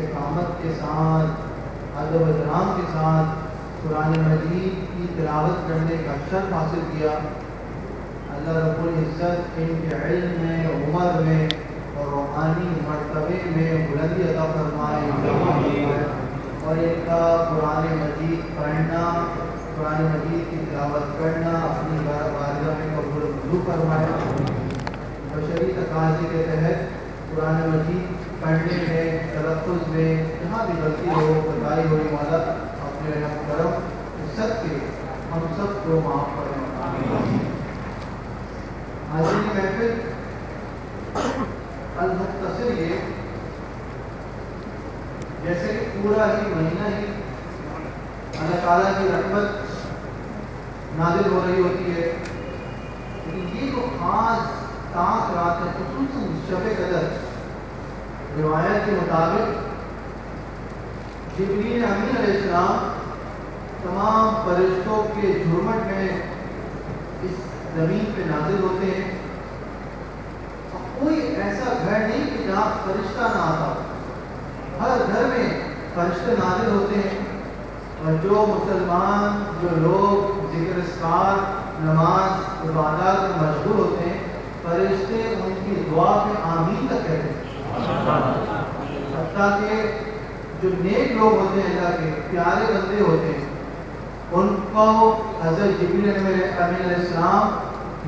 استقامت کے ساتھ ادب و احترام کے ساتھ قرآن مجید کی تلاوت کرنے کا شرف حاصل کیا، اللہ رب العزت ان کے علم میں، عمر میں اور روحانی مرتبے میں بلندی عطا فرمائے، اور ان کا قرآن مجید پڑھنا، قرآن مجید کی تلاوت کرنا اپنی بارگاہ میں قبول منظور فرمائے۔ بشری تقاضے کے تحت قرآن مجید پڑھنے میں، تلفظ میں جہاں بھی غلطی ہو، بتائی ہوئی مولا اپنے رحم کرم سب کے ہم سب کو معاف کریں۔ حاضرین محفل، المختصر یہ جیسے کہ پورا ہی مہینہ ہی اللہ تعالیٰ کی رحمت نازل ہو رہی ہوتی ہے، لیکن یہ جو خاص طاق رات ہے، خصوصاً شب قدر، روایت کے مطابق جبریل امین علیہ السلام تمام فرشتوں کے جھرمٹ میں اس زمین پہ نازل ہوتے ہیں، اور کوئی ایسا گھر نہیں کہ جہاں فرشتہ نہ آتا، ہر گھر میں فرشتے نازل ہوتے ہیں، اور جو مسلمان، جو لوگ ذکر اذکار، نماز، عبادات میں مشغول ہوتے ہیں، فرشتے ان کی دعا پہ آمین تک کہتے ہیں۔ حتیٰ کہ جو نیک لوگ ہوتے ہیں، اللہ کے پیارے بندے ہوتے ہیں، ان کو حضرت جبریل امین علیہ السلام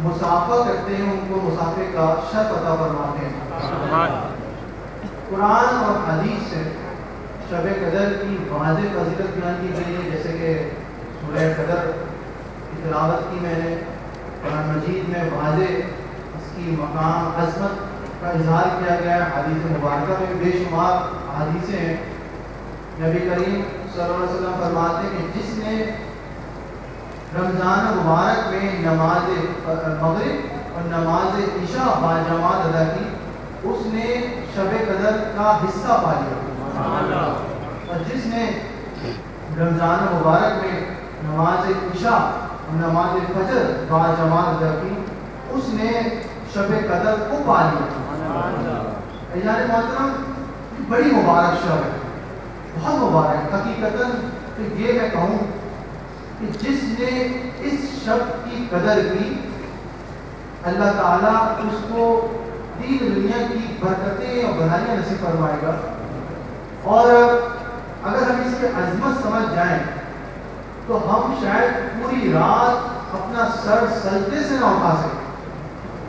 مسافہ کرتے ہیں، ان کو مسافے کا شرف عطا فرماتے ہیں۔ قرآن اور حدیث سے شب قدر کی واضح فضیلت بیان کی گئی ہے، جیسے کہ سورہ قدر کی تلاوت کی میں نے، قرآن مجید میں واضح اس کی مقام، عظمت کا اظہار کیا گیا ہے، حدیث مبارکہ میں بے شمار حدیثیں ہیں۔ نبی کریم صلی اللہ علیہ وسلم فرماتے ہیں کہ جس نے رمضان مبارک میں نماز مغرب اور نماز عشاء باجماعت ادا کی، اس نے شب قدر کا حصہ پا لیا، اور جس نے رمضان مبارک میں نماز عشاء اور نماز فجر باجماعت ادا کی، اس نے شب قدر کو پا لیا۔ عزیزان محترم، بڑی مبارک شب ہے، بہت مبارک۔ حقیقتاً یہ میں کہوں کہ جس نے اس شب کی قدر کی، اللہ تعالیٰ اس کو دین دنیا کی برکتیں اور بھلائیاں نصیب فرمائے گا، اور اگر ہم اس کی عظمت سمجھ جائیں تو ہم شاید پوری رات اپنا سر سجدے سے نہ اٹھا سکیں،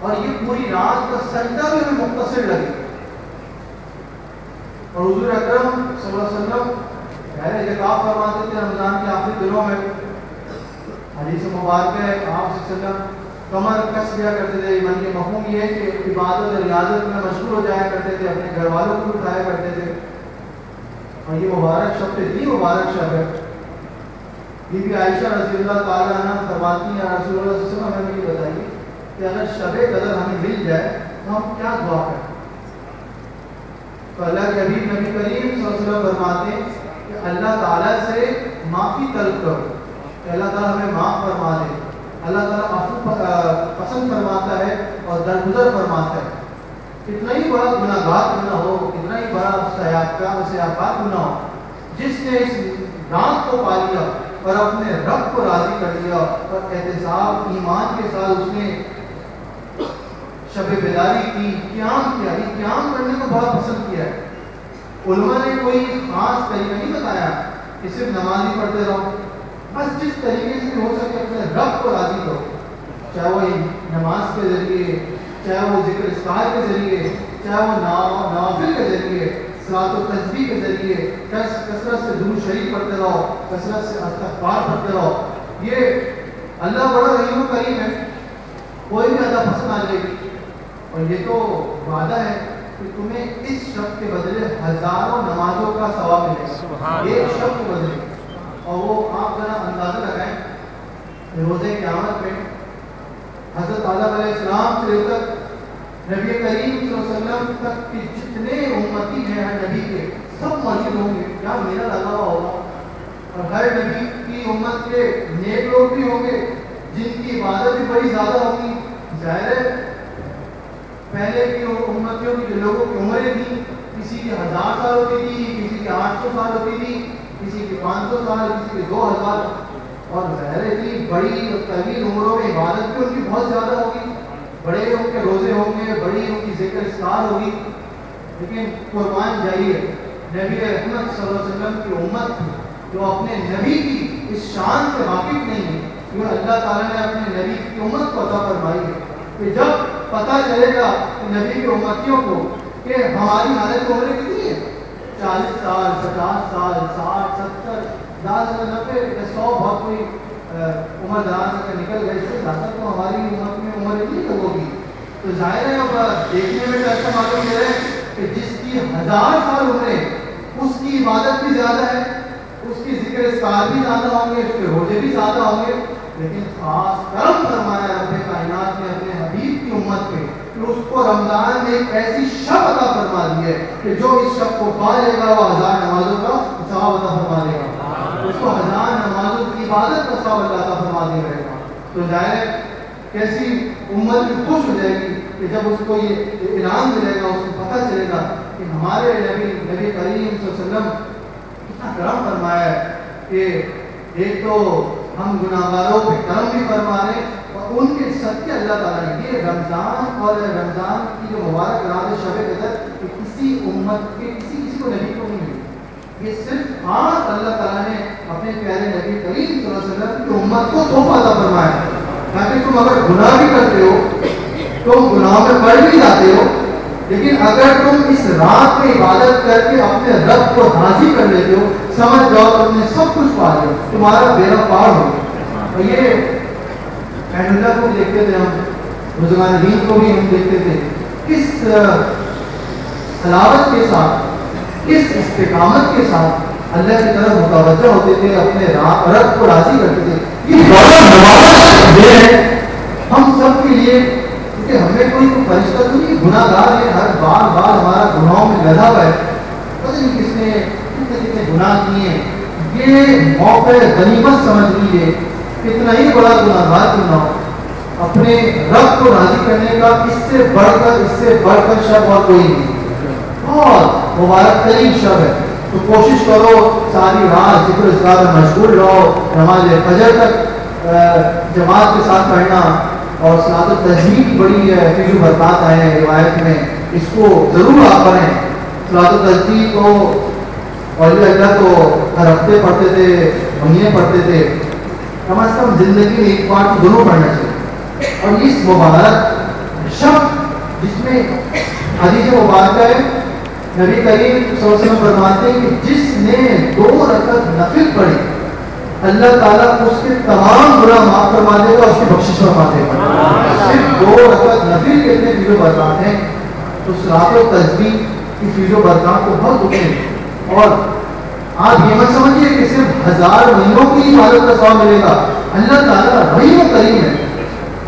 اور یہ پوری رات کا سجدہ بھی ہمیں مختصر لگے۔ اور حضور اکرم صلی اللہ علیہ وسلم پہلے اعتکاف فرماتے تھے رمضان کے آخری دنوں میں، حدیث مبارک ہے، آپ صلی اللہ علیہ وسلم کمر کس لیا کرتے تھے، من کے مفہوم یہ ہے کہ عبادت اور ریاضت میں مشغول ہو جایا کرتے تھے، اپنے گھر والوں کو اٹھایا کرتے تھے، اور یہ مبارک شب اتنی مبارک شب ہے۔ بی بی عائشہ رضی اللہ تعالیٰ عنہ فرماتی ہیں، رسول اللہ صلی اللہ علیہ وسلم ہمیں یہ بتائیے کہ اگر شب قدر ہمیں مل جائے تو ہم کیا دعا کریں؟ تو اللہ کے حبیب نبی کریم صلی اللہ علیہ وسلم فرماتے ہیں کہ اللہ تعالیٰ سے معافی طلب کرو کہ اللہ تعالیٰ ہمیں معاف فرما دے۔ اللہ تعالیٰ عفو پسند فرماتا ہے اور درگزر فرماتا ہے۔ کتنا ہی بڑا گناہ گار کیوں نہ ہو، کتنا ہی بڑا سیاحت کیوں نہ ہو، جس نے اس رات کو پا لیا اور اپنے رب کو راضی کر دیا، اور احتساب ایمان کے ساتھ اس نے شب بیداری کی، قیام کیا، یہ قیام کرنے کو بہت پسند کیا ہے۔ علماء نے کوئی خاص طریقہ نہیں بتایا کہ صرف نماز ہی پڑھتے رہو، بس جس طریقے سے ہو سکے اپنے رب کو راضی کرو، چاہے وہ نماز کے ذریعے، چاہے وہ ذکر اذکار کے ذریعے، چاہے وہ نوافل کے ذریعے، صلاۃ و تسبیح کے ذریعے، کثرت سے درود شریف پڑھتے رہو، کثرت سے استغفار پڑھتے رہو۔ یہ اللہ بڑا رحیم و کریم ہے، کوئی بھی ادا پسند آ جائے گی، اور یہ تو وعدہ ہے کہ تمہیں اس شب کے بدلے ہزاروں نمازوں کا ثواب ملے گا، ایک شب کے بدلے۔ اور وہ آپ ذرا اندازہ لگائیں، روز قیامت میں حضرت آدم علیہ السلام سے لے کر نبی کریم صلی اللہ علیہ وسلم تک کے جتنے امتی ہیں نبی کے، سب موجود ہوں گے، کیا میرا لگا ہوا ہوگا، اور ہر نبی کی امت کے نیک لوگ بھی ہوں گے جن کی عبادت بھی بڑی زیادہ ہوگی۔ ظاہر ہے پہلے کی امتیوں کی جو لوگوں کی عمریں تھیں، کسی کی 1000 سالوں کی تھی، کسی کی 500 سال, کسی کی 2000. اور ظاہر ہے کہ بڑی طویل عمروں میں عبادت بھی ان کی بہت زیادہ ہوگی, بڑے ان کے روزے ہوں گے, بڑی ان کی ذکر اذکار ہوگی. لیکن قربان جائیے, نبی رحمت صلی اللہ علیہ وسلم کی امت جو اپنے نبی کی اس شان سے واقف نہیں ہے, یہ اللہ تعالیٰ نے اپنے نبی کی امت کو عطا فرمائی ہے کہ جب پتہ چلے گا کہ نبی کی امتیوں کو کہ ہماری حالت عمریں کتنی ہے, 40 سال, 50 سال, 60, 70, 90, 100, بہت کوئی عمر دراز اگر نکل گئے, اس سے زیادہ تو ہماری امت میں عمر اتنی کم ہوگی. تو ظاہر ہے اب دیکھنے میں تو ایسا معلوم یہ ہے کہ جس کی 1000 سال عمریں, اس کی عبادت بھی زیادہ ہے, اس کی ذکر اذکار بھی زیادہ ہوں گے, اس کے روزے بھی زیادہ ہوں گے. لیکن خاص کرم فرمایا رب کائنات نے اپنے حبیب کی امت پہ کہ اس کو رمضان میں ایک ایسی شب عطا فرما دی ہے کہ جو اس شب کو پا لے گا وہ 1000 نمازوں کا ثواب عطا فرما دے گا, اس کو 1000 نمازوں کی عبادت کا ثواب اللہ عطا فرما دے گا. تو ظاہر کیسی امت بھی خوش ہو جائے گی کہ جب اس کو یہ اعلان ملے گا, اس کو پتہ چلے گا کہ ہمارے نبی کریم صلی اللہ علیہ وسلم کتنا کرم فرمایا ہے کہ ایک تو ہم گناہگاروں پہ کرم بھی فرما رہے ہیں, اور ان کے صدقے اللہ تعالیٰ نے یہ رمضان اور رمضان کی جو مبارک رات ہے شب قدر, کہ کسی امت کے کسی کو نبی کو نہیں ملی, یہ صرف خاص اللہ تعالیٰ نے اپنے پیارے نبی کریم صلی اللہ علیہ وسلم کی امت کو تحفہ عطا فرمایا ہے. تاکہ تم اگر گناہ بھی کرتے ہو, تم گناہوں میں پڑ بھی جاتے ہو, لیکن اگر تم اس رات میں عبادت کر کے اپنے رب کو راضی کر لیتے ہو, سمجھ جاؤ تم نے سب کچھ پا لیا, تمہارا بیڑا پار ہو. اور یہ اللہ کو دیکھتے تھے ہم, بزرگان دین کو بھی ہم دیکھتے تھے, کس حلاوت کے ساتھ, کس استقامت کے ساتھ اللہ کی طرف متوجہ ہوتے تھے, اپنے رب کو راضی کرتے تھے. یہ بڑا ہے ہم سب کے لیے, کیونکہ ہمیں کوئی فرشتہ تو نہیں, گناہ گار ہے, ہر بار ہمارا گناہوں میں لگا ہوا ہے, پتہ نہیں کس نے کتنے گناہ کیے ہیں. یہ موقع غنیمت سمجھ لیجیے, کتنا ہی بڑا گناہ گار کیوں نہ ہو, اپنے رب کو راضی کرنے کا اس سے بڑھ کر شب اور کوئی نہیں. بہت مبارک ترین شب ہے. تو کوشش کرو ساری رات ذکر اذکار میں مشغول رہو, نماز فجر تک جماعت کے ساتھ پڑھنا, اور صلاۃ التسبیح کی بڑی پھر جو برکات آئے ہیں روایت میں, اس کو ضرور آپ پڑھیں. صلاۃ التسبیح کو اولیاء اللہ تو ہر ہفتے پڑھتے تھے, مہینے پڑھتے تھے, کم از کم زندگی میں ایک بار تو ضرور پڑھنا چاہیے. اور اس مبارک شب جس میں حدیث مبارکہ ہے, نبی کریم صلی اللہ علیہ وسلم فرماتے ہیں کہ جس نے 2 رکعت نفل پڑھی, اللہ تعالیٰ اس کے تمام گناہ معاف فرما دے گا, اس کی بخشش فرما دے گا. صرف 2 رکعت نفل کے اتنے فیض و برکات ہیں. تو صلاۃ و تسبیح کی فیض و برکات کو بہت ہوتے ہیں. اور آپ یہ مت سمجھیے کہ صرف 1000 مہینوں کی عبادت کا ثواب ملے گا. اللہ تعالیٰ رحیم و کریم ہے,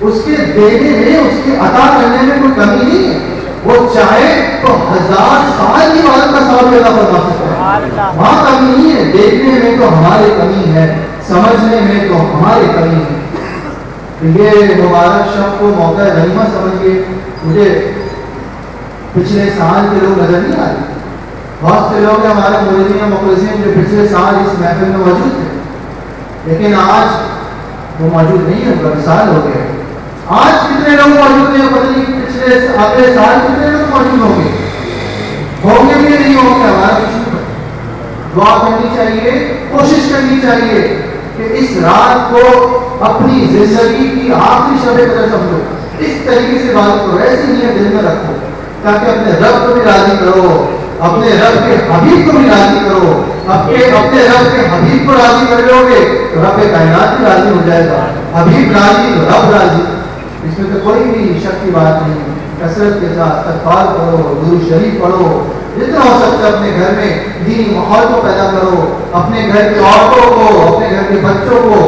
اس کے دینے میں, اس کے عطا کرنے میں کوئی کمی نہیں ہے. وہ چاہے تو 1000 سال کی عبادت کا ثواب بھی عطا فرما سکتا ہے. وہاں کمی نہیں ہے, دیکھنے میں تو ہماری کمی ہے, سمجھنے میں تو ہماری کمی ہے. یہ مبارک شب کو موقع غنیمت سمجھیے. مجھے پچھلے سال کے لوگ نظر نہیں آ رہے, بہت سے لوگ ہمارے مریدین و مخلصین جو پچھلے سال اس محفل میں موجود تھے, لیکن آج وہ موجود نہیں ہے, ان کا مثال ہو گیا. آج کتنے لوگ موجود ہیں پتہ نہیں, پچھلے اگلے سال کتنے لوگ موجود ہوں گے بھی نہیں ہوں گے. ہمارا کچھ دعا کرنی چاہیے, کوشش کرنی چاہیے کہ اس رات کو اپنی زندگی کی آخری شب قدر سمجھو, اس طریقے سے بات کرو, ایسی نیت دل میں رکھو تاکہ اپنے رب کو بھی راضی کرو, اپنے رب کے حبیب کو بھی راضی کرو. اپنے رب کے حبیب کو راضی کر لو گے تو رب کائنات بھی راضی ہو جائے گا. حبیب راضی تو رب راضی, اس میں تو کوئی بھی شک کی بات نہیں. کثرت کے ساتھ استغفار کرو, درود شریف پڑھو, جتنا ہو سکتا ہے اپنے گھر میں دینی ماحول کو پیدا کرو, اپنے گھر کی عورتوں کو, اپنے گھر کے بچوں کو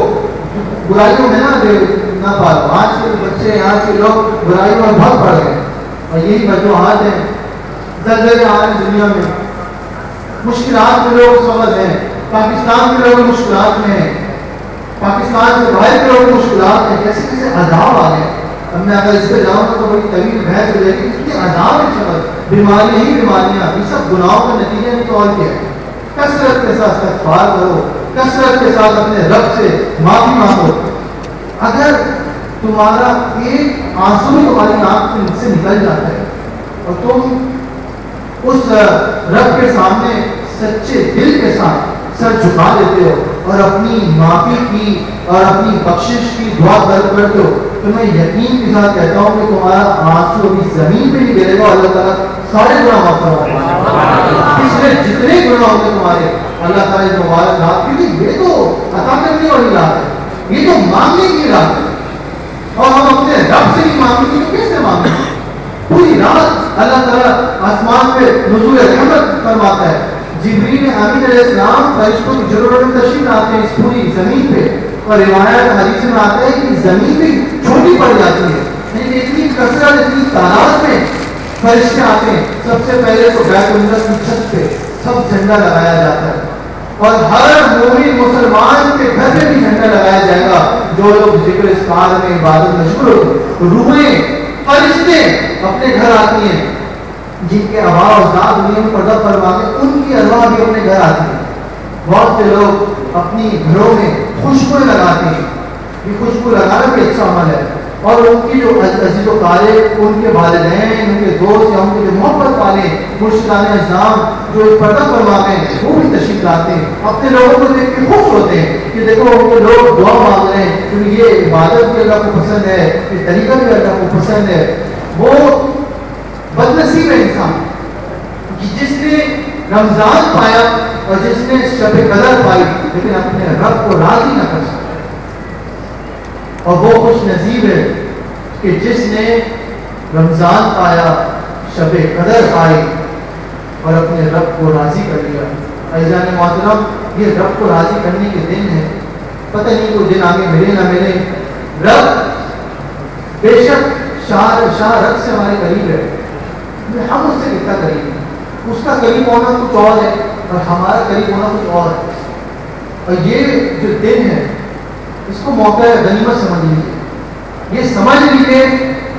برائیوں میں نہ پالو. آج کے بچے, آج کے لوگ برائیوں میں بہت پڑ گئے, اور یہی وجوہات ہیں. زلزلے آ رہے دنیا میں, مشکلات میں لوگ اس وقت ہیں, پاکستان کے لوگ مشکلات میں ہیں, پاکستان سے باہر کے لوگ مشکلات ہیں. کیسے کیسے عذاب آ گئے. اب میں اگر اس پہ جاؤں تو بڑی طویل بحث ہو جائے گی. کتنے عذاب ہیں, بیماریاں ہی بیماریاں, یہ سب گناہوں کا نتیجہ نہیں تو اور کیا ہے. کثرت کثرت کے ساتھ استغفار کرو، کثرت کے ساتھ اپنے رب سے معافی مانگو. اگر تمہارا ایک آنسو بھی تمہاری آنکھ سے نکل جاتا ہے اور تم اس رب کے سامنے سچے دل کے ساتھ سر جھکا دیتے ہو اور اپنی معافی کی اور اپنی بخشش کی دعا طلب کرتے ہو، تو میں یقین کے ساتھ کہتا ہوں کہ تمہارا آنسو ابھی زمین پہ نہیں گرے گا. اللہ تعالیٰ سارے گناہ معاف کروا، پچھلے جتنے گناہ ہوں گے تمہارے اللہ تعالیٰ اس مبارک رات، کیونکہ یہ تو عطا کرنے والی رات ہے، یہ تو مانگنے کی رات ہے، اور ہم اپنے رب سے نہیں مانگیں گے تو کیسے مانگیں گے؟ پوری رات اللہ تعالیٰ آسمان پہ نزول رحمت فرماتا ہے. جبریل امین علیہ السلام فرشتوں کی ضرورت میں تشریف لاتے ہیں اس پوری زمین پہ، اور روایت حدیث میں آتا ہے کہ زمین بھی چھوٹی پڑ جاتی ہے، یعنی اتنی کثرت اتنی تعداد میں فرشتے آتے ہیں. سب سے پہلے تو بیت المقدس کی چھت پہ سب جھنڈا لگایا جاتا ہے، اور ہر مومن مسلمان کے گھر میں بھی جھنڈا لگایا جائے گا. جو لوگ ذکر اذکار میں عبادت مشغول ہوتے، روحیں فرشتے اپنے گھر آتی ہیں، جن کے ابا و اجداد دنیا میں پردہ فرما کے ان کی ارواح بھی اپنے گھر آتی ہیں. بہت سے لوگ اپنی گھروں میں خوشبو لگاتے ہیں، یہ خوشبو لگانا بھی اچھا عمل ہے، اور ان کی جو عزیز و قارب، ان کے والدین، ان کے دوست یا ان کے جو محبت والے مرشدان اعظام جو پردہ فرماتے ہیں وہ بھی تشریف لاتے ہیں، اپنے لوگوں کو دیکھ کے خوش ہوتے ہیں کہ دیکھو ان کے لوگ دعا مانگ رہے ہیں، کیونکہ یہ عبادت بھی اللہ کو پسند ہے، یہ طریقہ بھی اللہ کو پسند ہے. وہ بدنصیب ہے انسان کہ جس نے رمضان پایا اور جس نے شب قدر پائی لیکن اپنے رب کو راضی نہ کر سکا. اور وہ خوش نصیب ہے کہ جس نے رمضان پایا، شب قدر پائی اور اپنے رب کو راضی کر لیا. عزیزان محترم، یہ رب کو راضی کرنے کے دن ہے. پتہ نہیں کوئی دن آگے ملے نہ ملے. رب بے شک شاہ رب سے ہمارے قریب ہے، ہم اس سے کتنا قریب ہیں. اس کا قریب ہونا کچھ اور ہے اور ہمارا قریب ہونا کچھ اور ہے. اور یہ جو دن ہے اس کو موقع غنیمت سمجھ لیجیے. یہ سمجھ لیجیے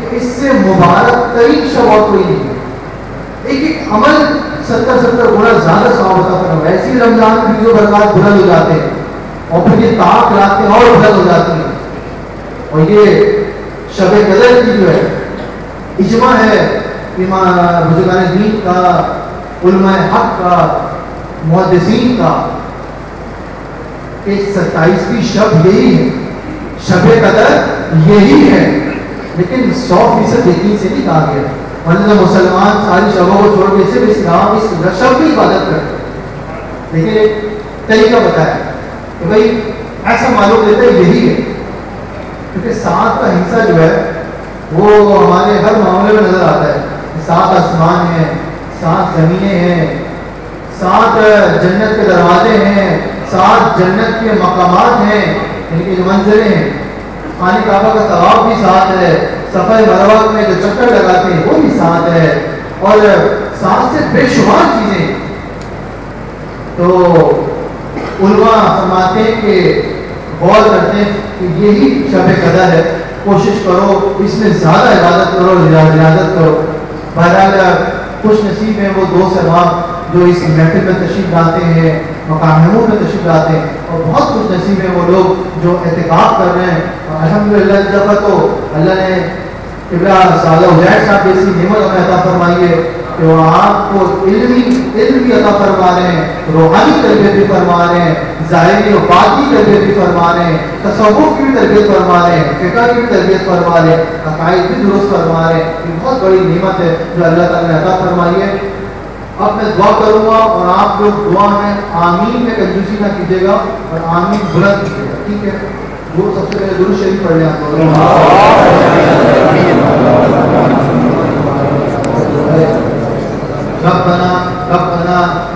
کہ اس سے مبارک ترین شب اور کوئی نہیں ہے. ایک ایک عمل 70 گنا زیادہ ثواب عطا کرنا. ویسے ہی رمضان کی جو برکات بلند ہو جاتے ہیں اور پھر یہ طاق راتیں اور بلند ہو جاتی ہیں. اور یہ شب قدر کی جو ہے اجماع ہے بزرگان دین کا، علماء حق کا، محدثین کا، کہ 27ویں شب یہی ہے، شب قدر یہی ہے. لیکن 100% یقین سے نہیں کہا گیا، ورنہ مسلمان ساری شبوں کو چھوڑ کے صرف اس شب کی عبادت کرتے. لیکن ایک طریقہ بتایا کہ بھائی ایسا معلوم دیتا ہے یہی ہے، کیونکہ 7 کا حصہ جو ہے وہ ہمارے ہر معاملے میں نظر آتا ہے. 7 آسمان ہیں، 7 زمینیں ہیں، 7 جنت کے دروازے ہیں، 7 جنت کے مقامات ہیں، ان کی جو منظریں ہیں. خانہ کعبہ کا طواف بھی 7 ہے، صفا مروہ میں جو چکر لگاتے ہیں وہ بھی 7 ہے، اور 7 سے بے شمار چیزیں. تو علماء فرماتے ہیں کہ غور کرتے ہیں کہ یہی شب قدر ہے. کوشش کرو اس میں زیادہ عبادت کرو، ریاضت کرو. بہرحال خوش نصیب ہیں وہ دوست احباب جو اس محفل میں تشریف لاتے ہیں، مقام محمود میں تشریف لاتے ہیں، اور بہت خوش نصیب ہیں وہ لوگ جو اعتکاف کر رہے ہیں. الحمدللہ اس دفعہ تو اللہ نے قبلہ سالہ حجیر صاحب جیسی نعمت ہمیں عطا فرمائی ہے کہ وہ آپ کو علم بھی عطا فرما رہے ہیں، روحانی تربیت بھی فرما رہے ہیں، ظاہری و باطنی تربیت بھی فرما رہے ہیں، تصوف کی بھی تربیت فرما رہے ہیں، فقہ کی بھی تربیت فرما رہے ہیں، عقائد بھی درست فرما رہے ہیں. یہ بہت بڑی نعمت ہے جو اللہ تعالیٰ نے عطا فرمائی ہے. اب میں دعا کروں گا اور آپ لوگ دعا میں آمین میں کنجوسی نہ کیجیے گا اور آمین بلند کیجیے گا، ٹھیک ہے؟ وہ سب سے پہلے درود شریف پڑھ لیں آپ لوگ.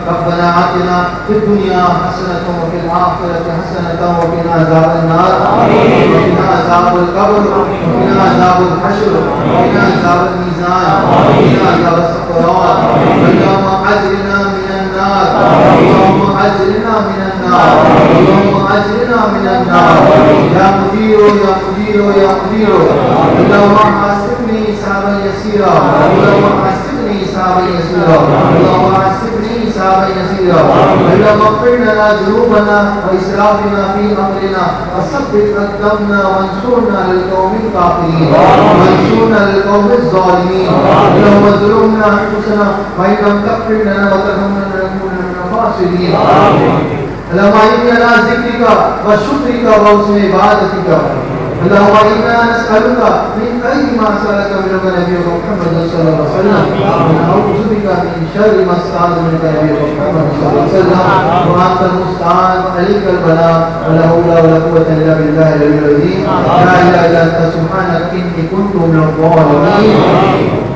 ربنا آتنا فی الدنیا حسنۃ وفی الآخرۃ حسنۃ وقنا عذاب النار وقنا عذاب القبر وقنا عذاب الحشر وقنا عذاب الميزان وقنا عذاب السکرات. اللهم اجرنا من النار، اللهم اجرنا من النار، اللهم اجرنا من النار. یا مجیر یا مجیر یا مجیر، اللهم حاسبني حسابا يسيرا، اللهم حاسبني حسابا يسيرا، اللهم حاسبني حسابا يسيرا اللهم اغفر لنا ذنوبنا وإسرافنا في أمرنا وثبت أقدامنا وانصرنا على القوم الكافرين وانصرنا على القوم الظالمين اللهم ظلمنا أنفسنا وإن لم تغفر لنا وترحمنا لنكونن من الخاسرين اللهم إنا على ذكرك وشكرك وحسن عبادتك اللهم إنا نسألك من خير ما سألك منك نبيك محمد صلى الله عليه وسلم ونعوذ بك من شر ما استعاذ منك نبيك محمد صلى الله عليه وسلم وأنت المستعان وعليك البلاغ ولا حول ولا قوة إلا بالله العلي العظيم لا إله إلا أنت سبحانك إني كنت من الظالمين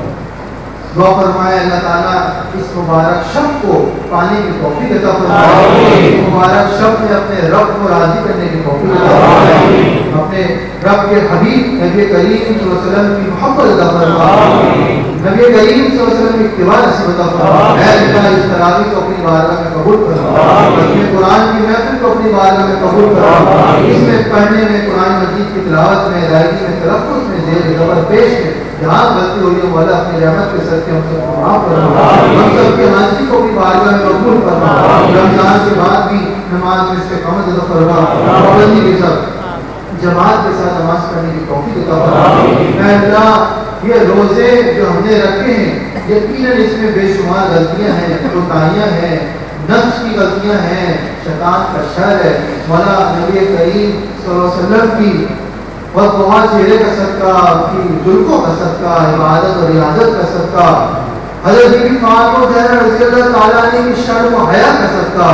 دعا فرمائے اللہ تعالیٰ اس مبارک شب کو پانے کی توفیق عطا فرمائے اس مبارک شب میں اپنے رب کو راضی کرنے کی توفیق عطا فرمائے اپنے رب کے حبیب نبی کریم صلی اللہ علیہ وسلم کی محبت عطا فرمائے نبی کریم صلی اللہ علیہ وسلم کی اتباع نصیب عطا فرمائے اے اللہ اس تراویح کو اپنی بارگاہ میں قبول فرمائے اپنے قرآن کی محفل کو اپنی بارگاہ میں قبول فرمائے اس میں پڑھنے میں قرآن مجید کی تلاوت میں ادائیگی میں تلفظ میں زیر زبر پیش میں جہاں غلطی ہوئی ہے مولا اپنی رحمت کے صدقے ہم سب کو معاف فرما ہم سب کے حاجی کو بھی بارگاہ میں قبول فرما رمضان کے بعد بھی نماز میں استقامت عطا فرما پابندی کے ساتھ جماعت کے ساتھ نماز پڑھنے کی توفیق عطا فرما اے اللہ یہ روزے جو ہم نے رکھے ہیں یقیناً اس میں بے شمار غلطیاں ہیں کوتاہیاں ہیں نفس کی غلطیاں ہیں شیطان کا شر ہے مولا نبی کریم صلی اللہ علیہ وسلم کی اور بہت چہرے کا صدقہ کی ظلموں کا صدقہ عبادت اور ریاضت کا صدقہ حضرت بی بی فاطمہ زہرا رضی اللہ تعالیٰ عنہ کی شرم و حیا کا صدقہ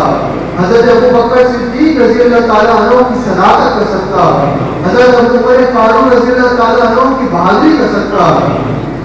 حضرت ابو بکر صدیق رضی اللہ تعالیٰ عنہ کی صداقت کا صدقہ حضرت ابو عمر فاروق رضی اللہ تعالیٰ عنہ کی بہادری کا صدقہ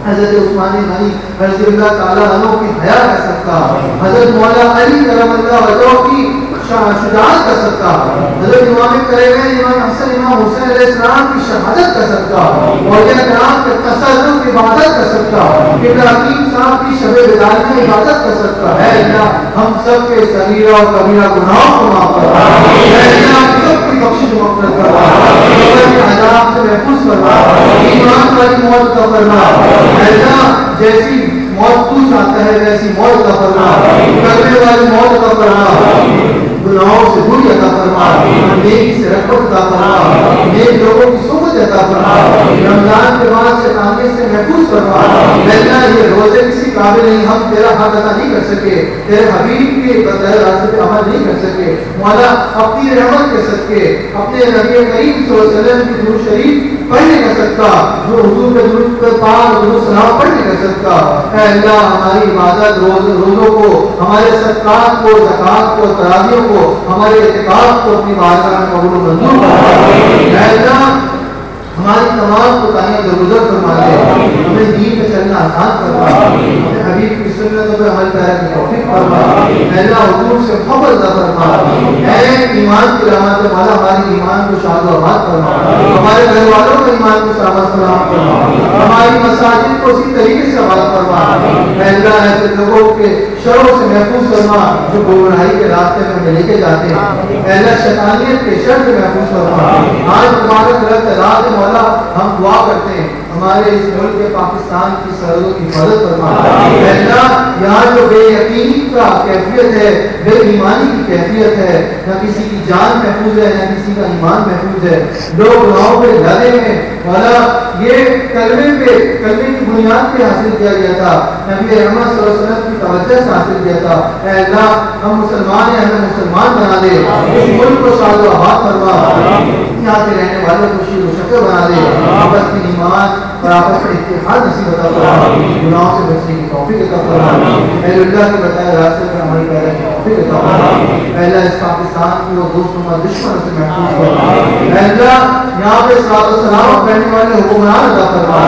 حضرت عثمان غنی رضی اللہ تعالیٰ عنہ کی حیا کا صدقہ حضرت مولا علی کرم اللہ وجہہ کی شجاعت کا صدقہ حضرت امام کریم امام حسن امام حسین علیہ السلام کی شہادت کا صدقہ اولیاء کرام کے تصرف عبادت کا صدقہ ابراہیم صاحب کی شب بیداری میں عبادت کا صدقہ ہے اللہ ہم سب کے صغیرہ اور کبیرہ گناہوں کو معاف فرما ہے اللہ ہم سب کی بخشش و مغفرت فرما قبر کے عذاب سے محفوظ فرما ایمان والی موت عطا فرما ہے اللہ جیسی موت تو چاہتا ہے ویسی موت عطا فرما کرنے والی موت عطا فرما گناہوں سے دوری عطا فرما نیکی سے رغبت عطا فرما نیک لوگوں کی صحبت عطا فرما رمضان کے بعد شیطانی سے محفوظ فرما اللہ یہ روزے کسی قابل نہیں ہم تیرا حق ادا نہیں کر سکے تیرے حبیب کے بتائے راستے پہ عمل نہیں کر سکے مولا اپنی رحمت کے صدقے اپنے نبی کریم صلی اللہ علیہ وسلم کی درود شریف پڑھنے کا صدقہ جو حضور کے درود پر پاک درود سلام پڑھنے کا صدقہ اے اللہ ہماری عبادت روزوں کو ہمارے صدقات کو زکات کو تراویح کو ہمارے اعتکاف کو اپنی بارگاہ میں قبول و منظور فرما اے اللہ ہماری تمام کوتاہیاں درگزر فرما دے ہمیں دین پہ چلنا آسان فرما ہمیں حبیب کی سنتوں پہ عمل کرنے کی توفیق فرما اے اللہ حضور سے محبت عطا فرما اے ایمان کی رحمت والا ہماری ایمان کو شاد و آباد فرما ہمارے گھر والوں کے ایمان کو سلامت سلام فرما ہماری مساجد کو اسی طریقے سے آباد فرما اے اللہ ایسے لوگوں کے شروں سے محفوظ فرما جو گمراہی کے راستے میں لے کے جاتے ہیں اے اللہ شیطانیت کے شر سے محفوظ فرما آج تمہارے غلط رات مولا ہم دعا کرتے ہیں ہمارے اس ملک پاکستان کی سرحدوں کی حفاظت فرما اے اللہ یہاں جو بے یقینی کا کیفیت ہے بے ایمانی کی کیفیت ہے نہ کسی کی جان محفوظ ہے نہ کسی کا ایمان محفوظ ہے لوگ گناہوں پہ ڈالے ہیں مولا یہ کلمے کی بنیاد پہ حاصل کیا گیا تھا نبی احمد صلی اللہ علیہ وسلم کی توجہ سے حاصل کیا تھا اے اللہ ہم مسلمان ہیں ہمیں مسلمان بنا دے اس ملک کو شاد و آباد فرما یہاں کے رہنے والوں کو شیر و شکر بنا دے آپس میں ایمان اور آپس میں اتحاد نصیب عطا فرما گناہوں سے بچنے کی توفیق عطا فرما اے اللہ کے بتائے راستے پر عمل کرنے کی توفیق عطا فرما اے اللہ اس پاکستان کی وہ دوستوں اور دشمنوں سے محفوظ فرما اے اللہ یہاں پہ صلاۃ و سلام پڑھنے والے حکمران عطا فرما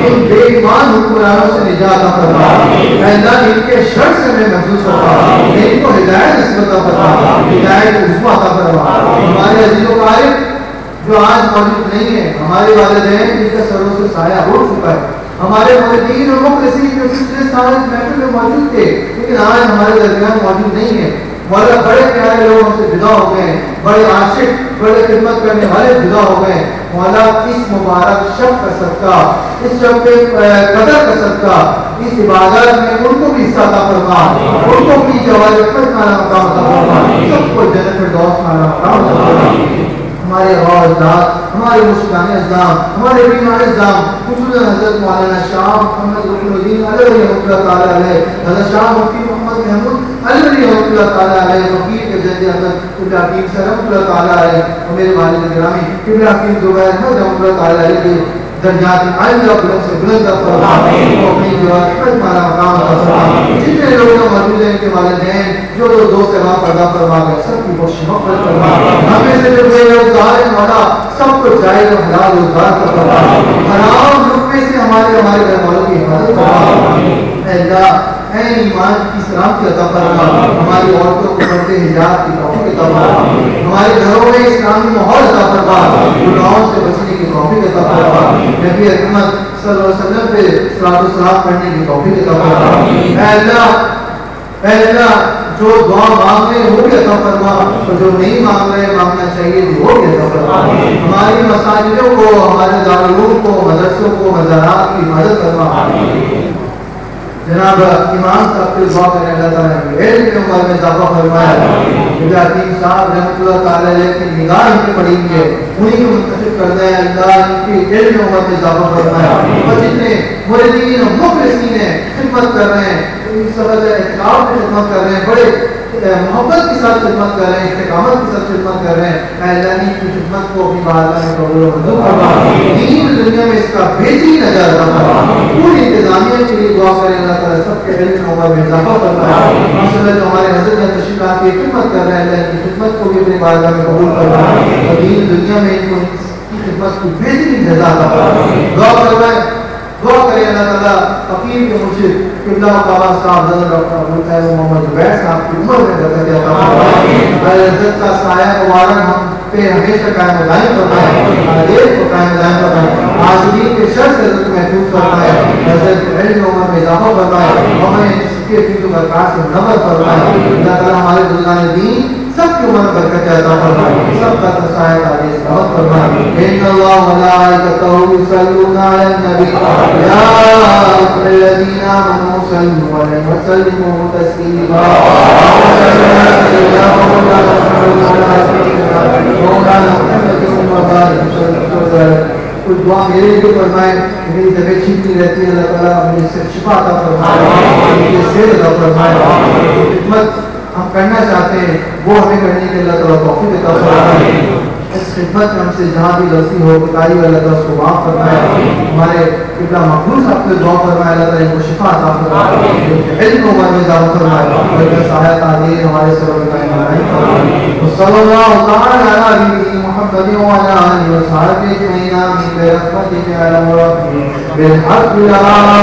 ان بے ایمان حکمرانوں سے نجات عطا فرما اے اللہ ان کے شر سے ہمیں محفوظ فرما ان کو ہدایت نصیب عطا فرما ہدایت عظمی عطا فرما ہمارے عزیز و قارب جو آج موجود نہیں ہے ہمارے والدین جن کے سروں سے سایہ ہو چکا ہے ہمارے والدین اور مخلصین جو پچھلے سال اس محفل میں موجود تھے لیکن آج ہمارے درمیان موجود نہیں ہے مولا بڑے پیارے لوگ ہم سے جدا ہو گئے بڑے عاشق بڑے خدمت کرنے والے جدا ہو گئے مولا اس مبارک شب کا صدقہ اس شب کے قدر کا صدقہ اس عبادت میں ان کو بھی حصہ عطا فرما، ان کو بھی جوار رحمت کا مقام عطا فرما، سب کو جنت فردوس کا مقام عطا فرما۔ ہمارے آباء و اجداد، ہمارے مرشدان اعظام، ہمارے بیمار اعظام، خصوصاً حضرت مولانا شاہ محمد رکن الدین علوی رحمۃ اللہ تعالیٰ علیہ، حضرت شاہ مفتی محمد محمود علوی رحمۃ اللہ تعالیٰ علیہ، فقیر کے جد حضرت قبلہ حکیم صاحب رحمۃ اللہ تعالیٰ علیہ، اور میرے والد گرامی قبلہ حکیم زبیر احمد رحمۃ اللہ تعالیٰ علیہ کے درجات عالیہ بلند سے بلند فرما، اپنی جوار ہمارا مقام عطا فرما۔ جتنے لوگ موجود ہیں ان کے والدین جو دوست احباب پیدا فرما گئے، سب کی بخش مغفرت فرما۔ ہمیں سے جو بے روزگار ہیں مولا، سب کو جائز و حلال روزگار فرما، حرام لقمے سے ہمارے گھر والوں کی حفاظت فرما۔ اے اللہ، اے ایمان کی سلامتی عطا فرما، ہماری عورتوں کو پردے حجاب کی توفیق عطا فرما، ہمارے گھروں میں اسلامی ماحول عطا فرما، گناہوں سے بچنے کی توفیق عطا فرما، نبی اکرم صلی اللہ علیہ وسلم پہ صلاۃ و سلام پڑھنے کی توفیق عطا فرما۔ اے اللہ جو دعا مانگ رہے ہیں وہ بھی عطا فرما، اور جو نہیں مانگ رہے مانگنا چاہیے وہ بھی عطا فرما۔ ہماری مساجدوں کو، ہمارے دارالعلوم کو، مدرسوں کو، مزارات کی حفاظت فرما۔ جناب امام صاحب کے دعا کریں اللہ تعالیٰ نے علم کی عمر میں اضافہ فرمایا۔ قبلہ حکیم صاحب رحمۃ اللہ تعالیٰ علیہ کی نگاہ ان پہ پڑی ہوئی ہے، انہیں کو منتخب کرنا ہے اللہ، ان کی علم کی عمر میں اضافہ فرمایا۔ اور جتنے مریدین اور مخلصین ہیں خدمت کر رہے ہیں، سبق اعتکاف میں خدمت کر رہے ہیں، بڑے محبت کے ساتھ خدمت کر رہے ہیں، استقامت کے ساتھ خدمت کر رہے ہیں، اے اللہ ان کی خدمت کو اپنی بارگاہ میں قبول و منظور فرما۔ دین دنیا میں اس کا بہترین اجر عطا فرما۔ پوری انتظامیہ کے لیے دعا کریں اللہ تعالیٰ سب کے علم و عمر میں اضافہ فرمائے۔ ماشاءاللہ جو ہمارے حضرت تشریف لا کے خدمت کر رہے ہیں، اللہ ان کی خدمت کو بھی اپنی بارگاہ میں قبول فرمائے، اور دین دنیا میں ان کو کی خدمت کو بہترین جزا عطا فرمائے۔ دعا فرمائے، دعا کریں اللہ تعالیٰ فقیر کے مرشد قبلہ بابا صاحب حضرت ڈاکٹر محمد زبیر صاحب کی عمر میں برکت عطا فرمائے، عزت کا سایہ مبارک ہم پہ ہمیشہ قائم دائم فرمائے، عادت کو قائم دائم فرمائے، عاجزی کے شر سے عزت محفوظ فرمائے، حضرت علم عمر میں اضافہ فرمائے، ہمیں اس کے فیض و برکات سے منور فرمائے۔ اللہ تعالیٰ ہمارے بزرگان دین سب کی عمر برکت عطا فرمائے، سب کا سایہ تعالی سلامت فرمائے۔ ان اللہ وملائکتہ یصلون علی النبی یا ایھا الذین آمنوا صلوا علیہ وسلموا تسلیما۔ کچھ دعا میرے لیے فرمائے، میری طبیعت ٹھیک نہیں رہتی ہے، اللہ تعالیٰ مجھے شفا عطا فرمائے، مجھے صحت عطا فرمائے۔ خدمت ہم کرنا چاہتے ہیں وہ ہمیں کرنے کے اللہ تعالیٰ توفیق عطا فرمائے۔ اس خدمت میں ہم سے جہاں بھی غلطی ہو کوتاہی ہو اللہ تعالیٰ اس کو معاف فرمائے۔ ہمارے قبلہ مقبول صاحب سے دعا فرمائے اللہ تعالیٰ ان کو شفا عطا فرمائے، علم عمر میں اضافہ فرمائے، اور ان کا سایہ تعلیم ہمارے سبب قائم فرمائے۔ صلی اللہ تعالیٰ علی محمد وعلی آلہ وصحبہ اجمعین، آمین برحمتک یا ارحم الراحمین، بالحق لا